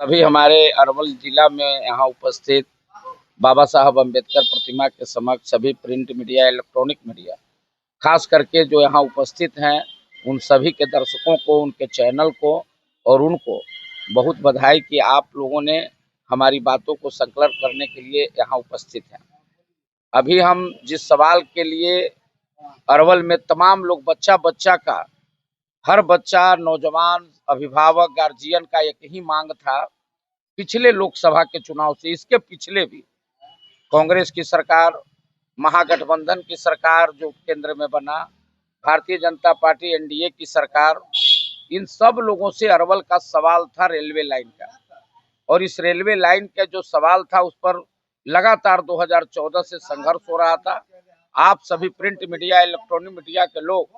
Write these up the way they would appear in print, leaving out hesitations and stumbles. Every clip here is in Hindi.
अभी हमारे अरवल जिला में यहाँ उपस्थित बाबा साहब अम्बेडकर प्रतिमा के समक्ष सभी प्रिंट मीडिया, इलेक्ट्रॉनिक मीडिया, खास करके जो यहाँ उपस्थित हैं उन सभी के दर्शकों को, उनके चैनल को और उनको बहुत बधाई कि आप लोगों ने हमारी बातों को संकलन करने के लिए यहाँ उपस्थित हैं। अभी हम जिस सवाल के लिए अरवल में तमाम लोग बच्चा का, हर बच्चा, नौजवान, अभिभावक, गार्जियन का एक ही मांग था पिछले लोकसभा के चुनाव से, इसके पिछले भी कांग्रेस की सरकार, महागठबंधन की सरकार जो केंद्र में बना, भारतीय जनता पार्टी एनडीए की सरकार, इन सब लोगों से अरवल का सवाल था रेलवे लाइन का। और इस रेलवे लाइन का जो सवाल था उस पर लगातार 2014 से संघर्ष हो रहा था। आप सभी प्रिंट मीडिया, इलेक्ट्रॉनिक मीडिया के लोग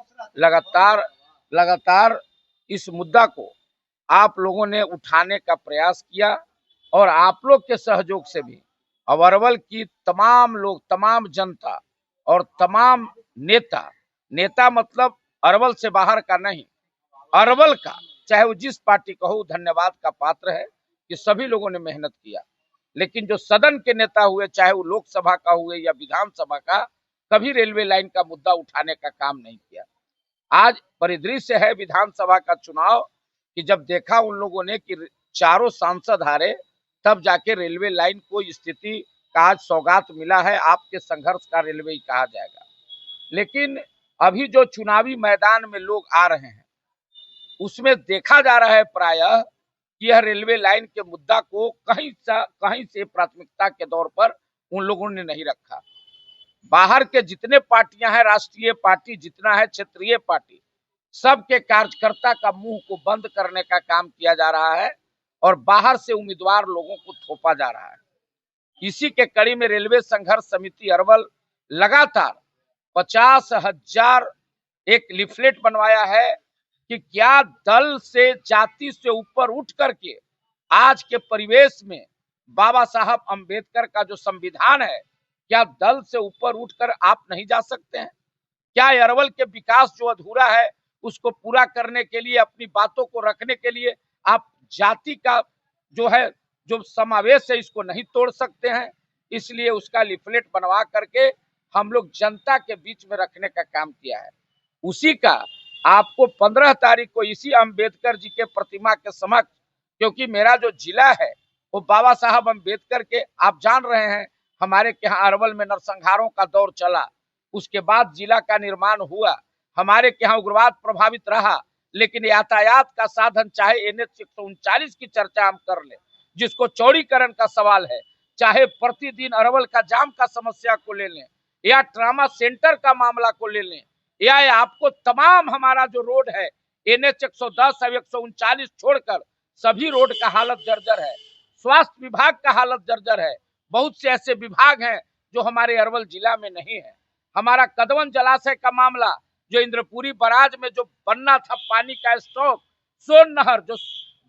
लगातार इस मुद्दा को आप लोगों ने उठाने का प्रयास किया और आप लोग के सहयोग से भी अब अरवल की तमाम लोग, तमाम जनता और तमाम नेता मतलब अरवल से बाहर का नहीं, अरवल का, चाहे वो जिस पार्टी का हो, धन्यवाद का पात्र है कि सभी लोगों ने मेहनत किया। लेकिन जो सदन के नेता हुए, चाहे वो लोकसभा का हुए या विधानसभा का, कभी रेलवे लाइन का मुद्दा उठाने का काम नहीं किया। आज परिदृश्य है विधानसभा का चुनाव कि जब देखा उन लोगों ने कि चारों सांसद हारे, तब जाके रेलवे लाइन को स्थिति का आज सौगात मिला है। आपके संघर्ष का रेलवे ही कहा जाएगा। लेकिन अभी जो चुनावी मैदान में लोग आ रहे हैं उसमें देखा जा रहा है प्रायः कि यह रेलवे लाइन के मुद्दा को कहीं से प्राथमिकता के तौर पर उन लोगों ने नहीं रखा। बाहर के जितने पार्टियां हैं, राष्ट्रीय पार्टी जितना है, क्षेत्रीय पार्टी, सबके कार्यकर्ता का मुंह को बंद करने का काम किया जा रहा है और बाहर से उम्मीदवार लोगों को थोपा जा रहा है। इसी के कड़ी में रेलवे संघर्ष समिति अरवल लगातार 50,000 एक लिफलेट बनवाया है कि क्या दल से, जाति से ऊपर उठ करके आज के परिवेश में बाबा साहब अम्बेडकर का जो संविधान है, क्या दल से ऊपर उठकर आप नहीं जा सकते हैं? क्या अरवल के विकास जो अधूरा है उसको पूरा करने के लिए, अपनी बातों को रखने के लिए आप जाति का जो है, जो समावेश है, इसको नहीं तोड़ सकते हैं? इसलिए उसका लिफलेट बनवा करके हम लोग जनता के बीच में रखने का काम किया है। उसी का आपको 15 तारीख को इसी अम्बेडकर जी के प्रतिमा के समक्ष, क्योंकि मेरा जो जिला है वो बाबा साहब अम्बेडकर के, आप जान रहे हैं हमारे यहाँ अरवल में नरसंहारों का दौर चला, उसके बाद जिला का निर्माण हुआ। हमारे यहाँ उग्रवाद प्रभावित रहा, लेकिन यातायात का साधन, चाहे NH 139 की चर्चा हम कर ले, जिसको चौड़ीकरण का सवाल है, चाहे प्रतिदिन अरवल का जाम का समस्या को ले लें या ट्रामा सेंटर का मामला को ले लें, या आपको तमाम हमारा जो रोड है NH 110 और 139 छोड़कर सभी रोड का हालत जर्जर है। स्वास्थ्य विभाग का हालत जर्जर है। बहुत से ऐसे विभाग हैं जो हमारे अरवल जिला में नहीं है। हमारा कदवन जलाशय का मामला, जो इंद्रपुरी बराज में जो बनना था पानी का स्टॉक, सोन नहर, जो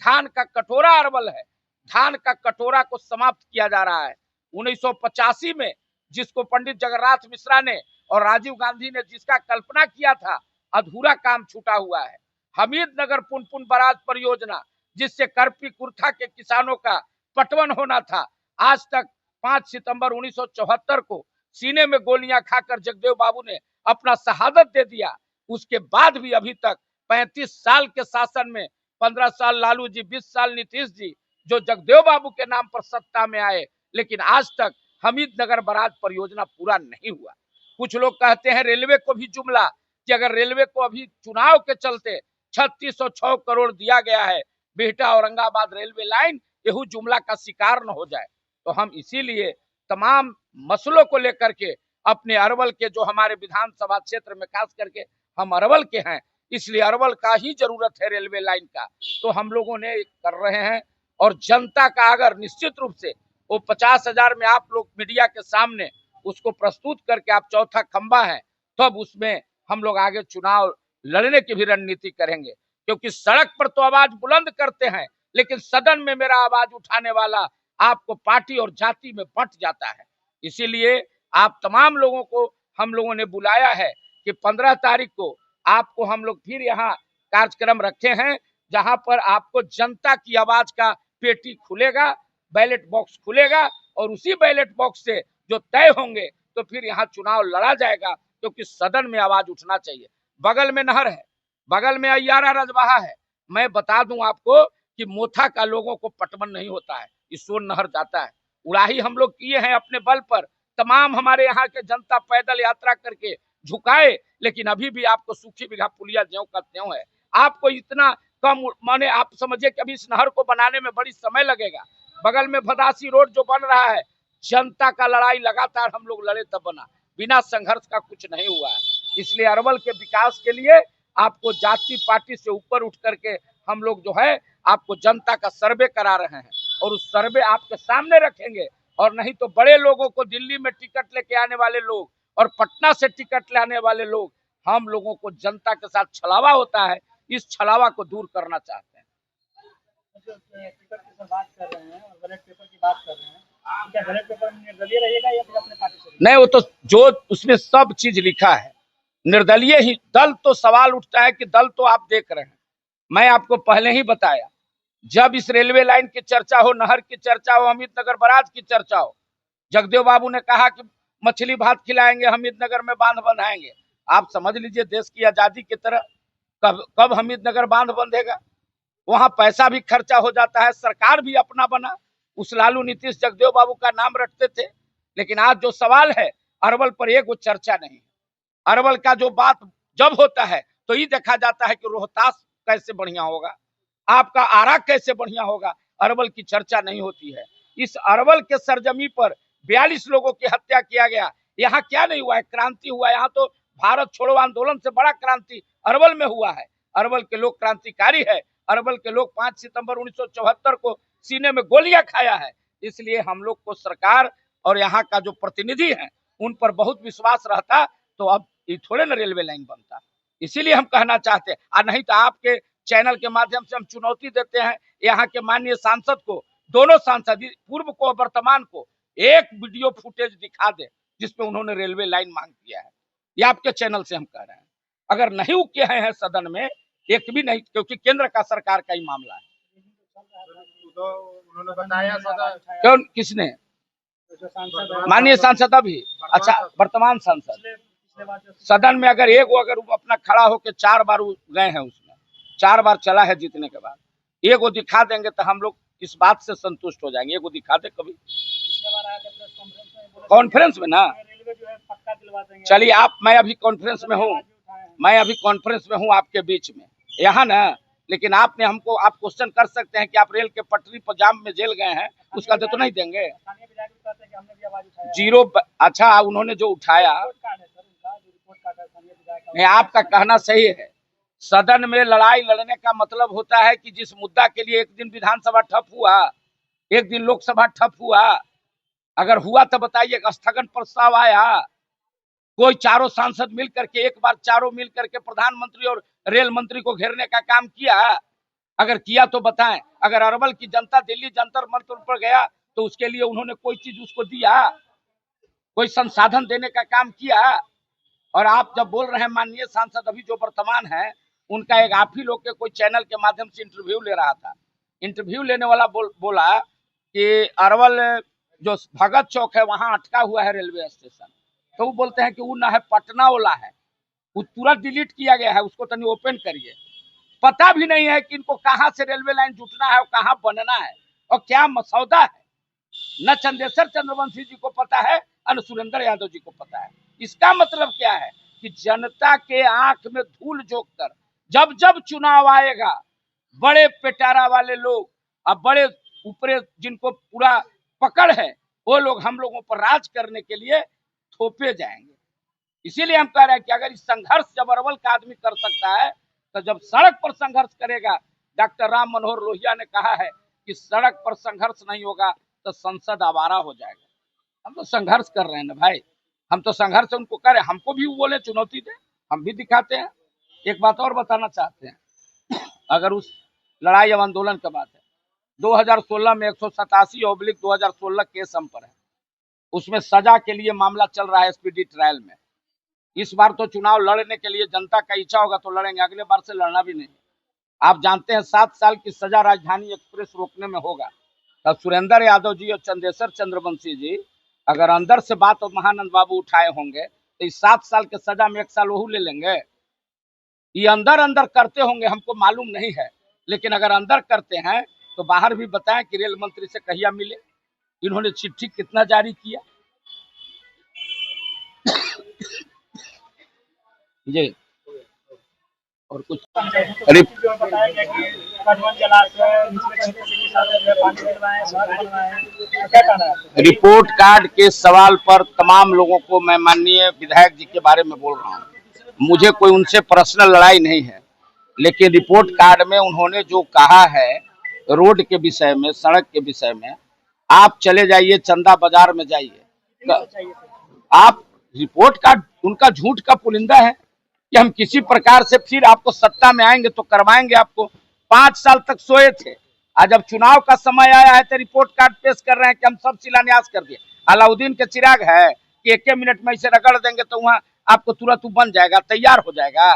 धान का कटोरा अरवल है, धान का कटोरा को समाप्त किया जा रहा है। 1985 में जिसको पंडित जगन्नाथ मिश्रा ने और राजीव गांधी ने जिसका कल्पना किया था, अधूरा काम छूटा हुआ है। हमीद नगर पुनपुन बराज परियोजना, जिससे करपी कुर्था के किसानों का पटवन होना था, आज तक 5 सितंबर 1974 को सीने में गोलियां खाकर जगदेव बाबू ने अपना शहादत दे दिया। उसके बाद भी अभी तक 35 साल के शासन में, 15 साल लालू जी, 20 साल नीतीश जी, जो जगदेव बाबू के नाम पर सत्ता में आए, लेकिन आज तक हमीद नगर बराज परियोजना पूरा नहीं हुआ। कुछ लोग कहते हैं रेलवे को भी जुमला कि अगर रेलवे को अभी चुनाव के चलते 3606 करोड़ दिया गया है, Bihta Aurangabad railway line, Yahoo जुमला का शिकार न हो जाए। तो हम इसीलिए तमाम मसलों को लेकर के अपने अरवल के, जो हमारे विधानसभा क्षेत्र में खास करके हम अरवल के हैं, इसलिए अरवल का ही जरूरत है रेलवे लाइन का, तो हम लोगों ने कर रहे हैं। और जनता का अगर निश्चित रूप से वो 50,000 में आप लोग मीडिया के सामने उसको प्रस्तुत करके आप चौथा खंबा है, तब उसमें हम लोग आगे चुनाव लड़ने की भी रणनीति करेंगे। क्योंकि सड़क पर तो आवाज बुलंद करते हैं, लेकिन सदन में मेरा आवाज उठाने वाला आपको पार्टी और जाति में बंट जाता है। इसीलिए आप तमाम लोगों को हम लोगों ने बुलाया है कि 15 तारीख को आपको हम लोग फिर यहाँ कार्यक्रम रखे हैं, जहां पर आपको जनता की आवाज का पेटी खुलेगा, बैलेट बॉक्स खुलेगा और उसी बैलेट बॉक्स से जो तय होंगे तो फिर यहाँ चुनाव लड़ा जाएगा, क्योंकि सदन में आवाज उठना चाहिए। बगल में नहर है, बगल में अय्यारा रजवाहा है। मैं बता दूं आपको कि मोथा का लोगों को पटवन नहीं होता है, इसोर नहर जाता है। उड़ाही हम लोग किए हैं अपने बल पर, तमाम हमारे यहाँ के जनता पैदल यात्रा करके झुकाए, लेकिन अभी भी आपको सूखी बिघा पुलिया ज्यों का त्यों है। आपको इतना कम माने, आप समझिए कि अभी इस नहर को बनाने में बड़ी समय लगेगा। बगल में भदासी रोड जो बन रहा है, जनता का लड़ाई लगातार हम लोग लड़े तब बना, बिना संघर्ष का कुछ नहीं हुआ है। इसलिए अरवल के विकास के लिए आपको जाति पार्टी से ऊपर उठ करके हम लोग जो है आपको जनता का सर्वे करा रहे हैं और उस सर्वे आपके सामने रखेंगे। और नहीं तो बड़े लोगों को, दिल्ली में टिकट लेके आने वाले लोग और पटना से टिकट लाने वाले लोग, हम लोगों को जनता के साथ छलावा होता है, इस छलावा को दूर करना चाहते हैं। टिकट की बात कर रहे हैं और बैलेट पेपर की बात कर रहे हैं, क्या बैलेट पेपर निर्दलीय रहेगा या फिर अपने पार्टी से? नहीं, वो तो जो उसमें सब चीज लिखा है निर्दलीय ही। दल तो सवाल उठता है कि दल तो आप देख रहे हैं, मैं आपको पहले ही बताया, जब इस रेलवे लाइन की चर्चा हो, नहर की चर्चा हो, हमीदनगर बराज की चर्चा हो, जगदेव बाबू ने कहा कि मछली भात खिलाएंगे, हमीदनगर में बांध बंधाएंगे। आप समझ लीजिए देश की आजादी की तरह कब कब हमीदनगर बांध बंधेगा। वहां पैसा भी खर्चा हो जाता है, सरकार भी अपना बना, उस लालू नीतीश जगदेव बाबू का नाम रखते थे। लेकिन आज जो सवाल है, अरवल पर एक वो चर्चा नहीं। अरवल का जो बात जब होता है तो ये देखा जाता है कि रोहतास कैसे बढ़िया होगा, आपका आरा कैसे बढ़िया होगा, अरवल की चर्चा नहीं होती है। इस अरवल के सरजमी पर 42 लोगों की हत्या किया गया। यहाँ क्या नहीं हुआ है, क्रांति हुआ है। यहाँ तो भारत छोड़ो आंदोलन से बड़ा क्रांति अरवल में हुआ है। अरवल के लोग क्रांतिकारी है। अरवल के लोग 5 सितंबर 1974 को सीने में गोलियां खाया है। इसलिए हम लोग को सरकार और यहाँ का जो प्रतिनिधि है उन पर बहुत विश्वास रहता, तो अब ये थोड़े ना रेलवे लाइन बनता। इसीलिए हम कहना चाहते हैं, और नहीं तो आपके चैनल के माध्यम से हम चुनौती देते हैं यहाँ के माननीय सांसद को, दोनों सांसद, पूर्व को वर्तमान को, एक वीडियो फुटेज दिखा दे जिसमें उन्होंने रेलवे लाइन मांग किया है। ये आपके चैनल से हम कह रहे हैं। अगर नहीं वो किए हैं सदन में, एक भी नहीं, क्योंकि केंद्र का सरकार का ही मामला है। तो उन्होंने बताया क्यों, किसने? माननीय सांसद अभी, अच्छा वर्तमान सांसद सदन में अगर वो अपना खड़ा होकर 4 बार गए हैं, उसमें 4 बार चला है जीतने के बाद, एक वो दिखा देंगे तो हम लोग इस बात से संतुष्ट हो जाएंगे। एक वो दिखा दे कभी कॉन्फ्रेंस में ना। चलिए आप, मैं अभी कॉन्फ्रेंस में हूँ, आपके बीच में यहाँ ना। लेकिन आपने हमको, आप क्वेश्चन कर सकते हैं कि आप रेल के पटरी पर जाम में जेल गए हैं, उसका तो नहीं देंगे। जीरो, अच्छा उन्होंने जो उठाया, नहीं आपका कहना सही है। सदन में लड़ाई लड़ने का मतलब होता है कि जिस मुद्दा के लिए एक दिन विधानसभा ठप हुआ, एक दिन लोकसभा ठप हुआ, अगर हुआ तो बताइए, स्थगन प्रस्ताव आया, कोई चारों सांसद मिल करके, एक बार चारों मिल करके प्रधानमंत्री और रेल मंत्री को घेरने का काम किया? अगर किया तो बताएं। अगर अरवल की जनता दिल्ली जंतर मंतर पर गया तो उसके लिए उन्होंने कोई चीज उसको दिया, कोई संसाधन देने का काम किया? और आप जब बोल रहे हैं माननीय सांसद अभी जो वर्तमान है, उनका एक आप ही लोग के कोई चैनल के माध्यम से इंटरव्यू ले रहा था। इंटरव्यू लेने वाला बोला कि अरवल जो भगत चौक है वहां अटका हुआ है रेलवे स्टेशन, तो वो बोलते हैं कि वो ना है, पटना वाला है, वो तुरंत डिलीट किया गया है, उसको तनी ओपन करिए। पता भी नहीं है कि इनको कहाँ से रेलवे लाइन जुटना है और कहाँ बनना है और क्या मसौदा है। न चंदेश्वर चंद्रवंशी जी को पता है, न सुरेंद्र यादव जी को पता है। इसका मतलब क्या है कि जनता के आंख में धूल झोंक कर जब जब चुनाव आएगा, बड़े पिटारा वाले लोग अब बड़े ऊपरे जिनको पूरा पकड़ है, वो लोग हम लोगों पर राज करने के लिए थोपे जाएंगे। इसीलिए हम कह रहे हैं कि अगर इस संघर्ष जब अरवल का आदमी कर सकता है, तो जब सड़क पर संघर्ष करेगा, डॉक्टर राम मनोहर लोहिया ने कहा है कि सड़क पर संघर्ष नहीं होगा तो संसद आवारा हो जाएगा। हम तो संघर्ष कर रहे हैं ना भाई, हम तो संघर्ष उनको करें, हमको भी बोले चुनौती दे, हम भी दिखाते हैं। एक बात और बताना चाहते हैं, अगर उस लड़ाई और आंदोलन की बात है, 2016 में 187/2016 केस हम पर है, उसमें सजा के लिए मामला चल रहा है स्पीडी ट्रायल में। इस बार तो चुनाव लड़ने के लिए जनता का इच्छा होगा तो लड़ेंगे, अगले बार से लड़ना भी नहीं। आप जानते हैं 7 साल की सजा राजधानी एक्सप्रेस रोकने में होगा। तब सुरेंद्र यादव जी और चंदेश्वर चंद्रवंशी जी अगर अंदर से बात और महानंद बाबू उठाए होंगे तो इस 7 साल के सजा में 1 साल वहू ले लेंगे। ये अंदर अंदर करते होंगे, हमको मालूम नहीं है, लेकिन अगर अंदर करते हैं तो बाहर भी बताएं कि रेल मंत्री से कहिया मिले, इन्होंने चिट्ठी कितना जारी किया। जी और कुछ जो बताया गया कि कटवन जलाशय निचले क्षेत्र से किसानों जो है पानी दिलवाएं, सड़क बनवाएं, तो क्या कहना है आपका? रिपोर्ट कार्ड के सवाल पर तमाम लोगों को मैं माननीय विधायक जी के बारे में बोल रहा हूँ। मुझे कोई उनसे पर्सनल लड़ाई नहीं है, लेकिन रिपोर्ट कार्ड में उन्होंने जो कहा है रोड के विषय में, सड़क के विषय में, आप चले जाइए चंदा बाजार में जाइए, आप रिपोर्ट कार्ड उनका झूठ का पुलिंदा है कि हम किसी प्रकार से फिर आपको सत्ता में आएंगे तो करवाएंगे आपको। 5 साल तक सोए थे, आज जब चुनाव का समय आया है तो रिपोर्ट कार्ड पेश कर रहे हैं कि हम सब शिलान्यास कर दिए। अलाउद्दीन के चिराग है कि 1 मिनट में इसे रगड़ देंगे तो वहां आपको तुरंत बन जाएगा, तैयार हो जाएगा।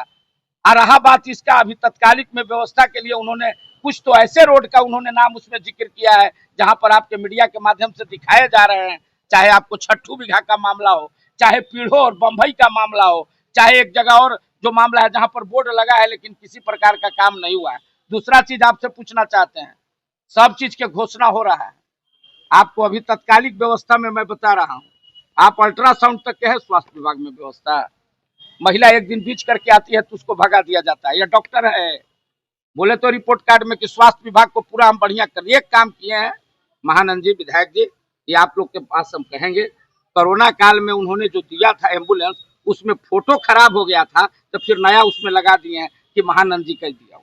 और रहा बात इसका, अभी तत्कालिक में व्यवस्था के लिए उन्होंने कुछ तो ऐसे रोड का उन्होंने नाम उसमें जिक्र किया है जहां पर आपके मीडिया के माध्यम से दिखाए जा रहे हैं, चाहे आपको 6 बीघा का मामला हो, चाहे पीढ़ो और बम्बई का मामला हो, चाहे एक जगह और जो मामला है जहां पर बोर्ड लगा है लेकिन किसी प्रकार का काम नहीं हुआ है। दूसरा चीज आपसे पूछना चाहते हैं, सब चीज के घोषणा हो रहा है, आपको अभी तत्कालिक व्यवस्था में मैं बता रहा हूँ, आप अल्ट्रासाउंड तक के है स्वास्थ्य विभाग में व्यवस्था। महिला एक दिन बीच करके आती है तो उसको भगा दिया जाता है, या डॉक्टर है। बोले तो रिपोर्ट कार्ड में कि स्वास्थ्य विभाग को पूरा हम बढ़िया कर, एक काम किए हैं महानंद जी, विधायक जी, ये आप लोग के पास हम कहेंगे, कोरोना काल में उन्होंने जो दिया था एम्बुलेंस, उसमें फोटो खराब हो गया था तो फिर नया उसमें लगा दिए हैं कि महानंद जी का दिया।